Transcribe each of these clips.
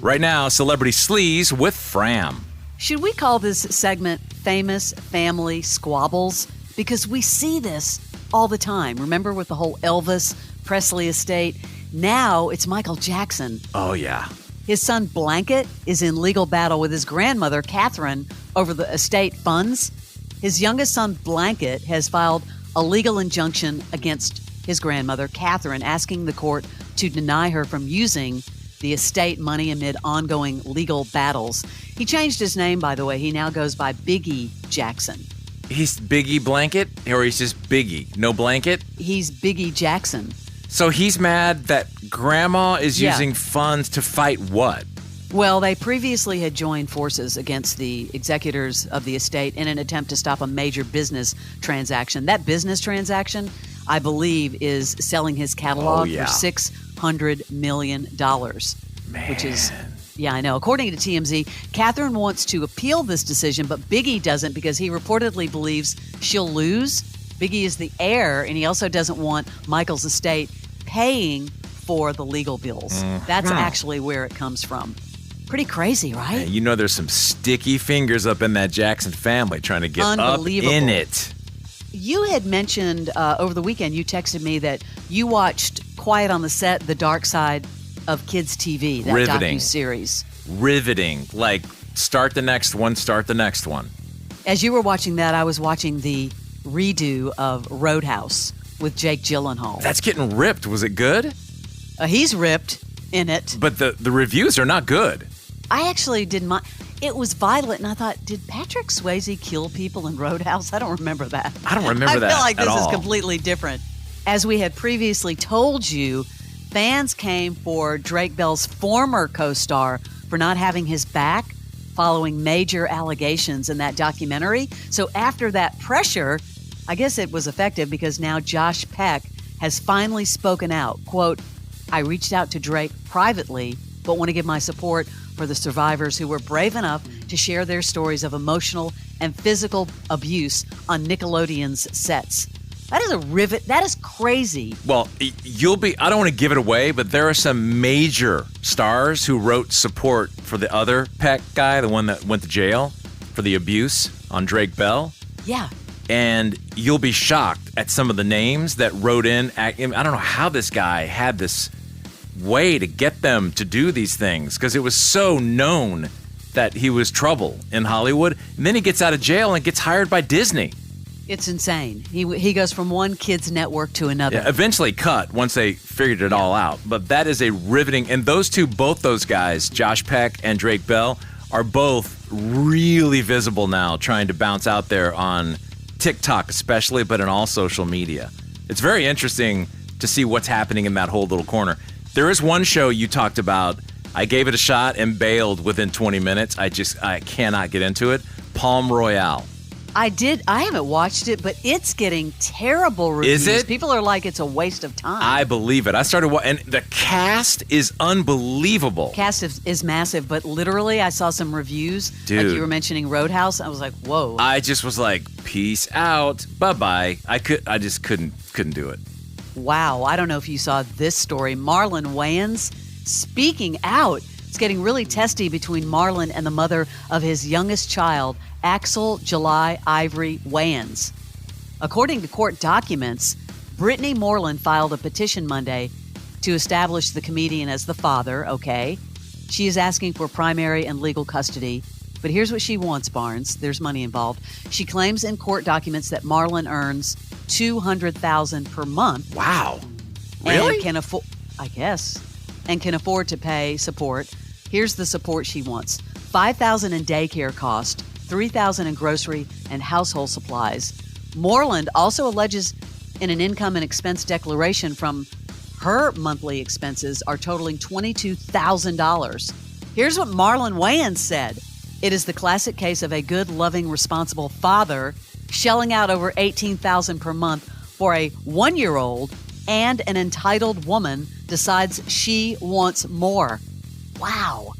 Right now, Celebrity Sleaze with Fram. Should we call this segment Famous Family Squabbles? Because we see this all the time. Remember with the whole Elvis Presley estate? Now it's Michael Jackson. Oh, yeah. His son Blanket is in legal battle with his grandmother, Catherine, over the estate funds. His youngest son, Blanket, has filed a legal injunction against his grandmother, Catherine, asking the court to deny her from using the estate money amid ongoing legal battles. He changed his name, by the way. He now goes by Biggie Jackson. He's Biggie Blanket, or he's just Biggie? No blanket? He's Biggie Jackson. So he's mad that Grandma is using funds to fight what? Well, they previously had joined forces against the executors of the estate in an attempt to stop a major business transaction. That business transaction, I believe, is selling his catalog for $600 million. Man. Which is, I know. According to TMZ, Catherine wants to appeal this decision, but Biggie doesn't because he reportedly believes she'll lose. Biggie is the heir, and he also doesn't want Michael's estate paying for the legal bills. That's actually where it comes from. Pretty crazy, right? Man, you know there's some sticky fingers up in that Jackson family trying to get up in it. You had mentioned over the weekend, you texted me that you watched Quiet on the Set, The Dark Side of Kids TV, that docuseries. Riveting. Like, start the next one, start the next one. As you were watching that, I was watching the redo of Roadhouse with Jake Gyllenhaal. That's getting ripped. Was it good? He's ripped in it. But the reviews are not good. I actually didn't mind. It was violent, and I thought, did Patrick Swayze kill people in Roadhouse? I don't remember that. I don't remember that I feel like at this all. is completely different. As we had previously told you, fans came for Drake Bell's former co-star for not having his back following major allegations in that documentary. So after that pressure, I guess it was effective because now Josh Peck has finally spoken out. Quote, I reached out to Drake privately, but want to give my support for the survivors who were brave enough to share their stories of emotional and physical abuse on Nickelodeon's sets. That is a rivet. That is crazy. Well, I don't want to give it away, but there are some major stars who wrote support for the other Peck guy, the one that went to jail for the abuse on Drake Bell. Yeah. And you'll be shocked at some of the names that wrote in. I don't know how this guy had this way to get them to do these things because it was so known that he was trouble in Hollywood. And then he gets out of jail and gets hired by Disney. It's insane. He goes from one kid's network to another. Yeah, eventually cut once they figured it all out. But that is a riveting. And both those guys, Josh Peck and Drake Bell, are both really visible now trying to bounce out there on TikTok especially, but in all social media. It's very interesting to see what's happening in that whole little corner. There is one show you talked about. I gave it a shot and bailed within 20 minutes. I cannot get into it. Palm Royale. I haven't watched it, but it's getting terrible reviews. Is it? People are like it's a waste of time. I believe it. I started and the cast is unbelievable. Cast is massive, but literally I saw some reviews. Dude. Like you were mentioning Roadhouse. I was like, whoa. I just was like, peace out. Bye-bye. I just couldn't do it. Wow. I don't know if you saw this story. Marlon Wayans speaking out. It's getting really testy between Marlon and the mother of his youngest child, Axel July Ivory Wayans. According to court documents, Brittany Moreland filed a petition Monday to establish the comedian as the father, okay? She is asking for primary and legal custody. But here's what she wants, Barnes. There's money involved. She claims in court documents that Marlon earns $200,000 per month. Wow. Really? And can afford, I guess, and can afford to pay support. Here's the support she wants. $5,000 in daycare cost, $3,000 in grocery and household supplies. Moreland also alleges in an income and expense declaration from her monthly expenses are totaling $22,000. Here's what Marlon Wayans said. It is the classic case of a good, loving, responsible father shelling out over $18,000 per month for a 1-year-old, and an entitled woman decides she wants more. Wow.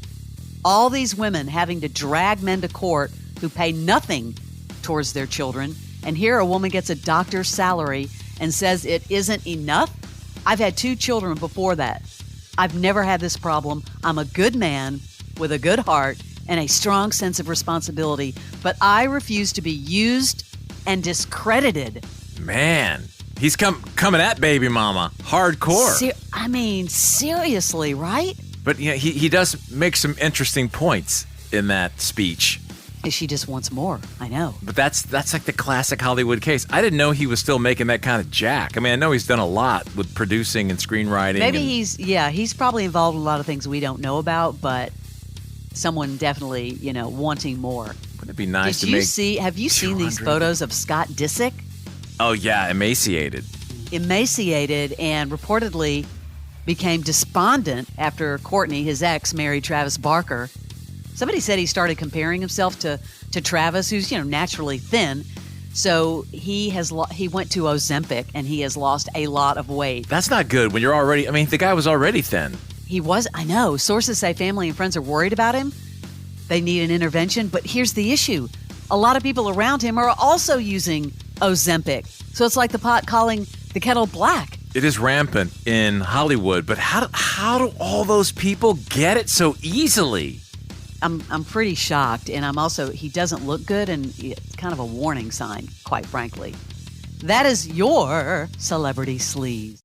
All these women having to drag men to court who pay nothing towards their children, and here a woman gets a doctor's salary and says it isn't enough? I've had 2 children before that. I've never had this problem. I'm a good man. with a good heart and a strong sense of responsibility, but I refuse to be used and discredited. Man, he's coming at baby mama hardcore. Seriously, right? But he does make some interesting points in that speech. She just wants more. I know. But that's like the classic Hollywood case. I didn't know he was still making that kind of jack. I mean, I know he's done a lot with producing and screenwriting. Maybe he's probably involved in a lot of things we don't know about, but someone definitely, wanting more. Wouldn't it be nice to make... Have you seen these photos of Scott Disick? Oh, yeah, emaciated. Emaciated and reportedly became despondent after Courtney, his ex, married Travis Barker. Somebody said he started comparing himself to Travis, who's, naturally thin. So he went to Ozempic, and he has lost a lot of weight. That's not good when you're already... I mean, the guy was already thin. He was, I know. Sources say family and friends are worried about him. They need an intervention. But here's the issue. A lot of people around him are also using Ozempic. So it's like the pot calling the kettle black. It is rampant in Hollywood, but how do all those people get it so easily? I'm pretty shocked, and he doesn't look good, and it's kind of a warning sign, quite frankly. That is your Celebrity Sleaze.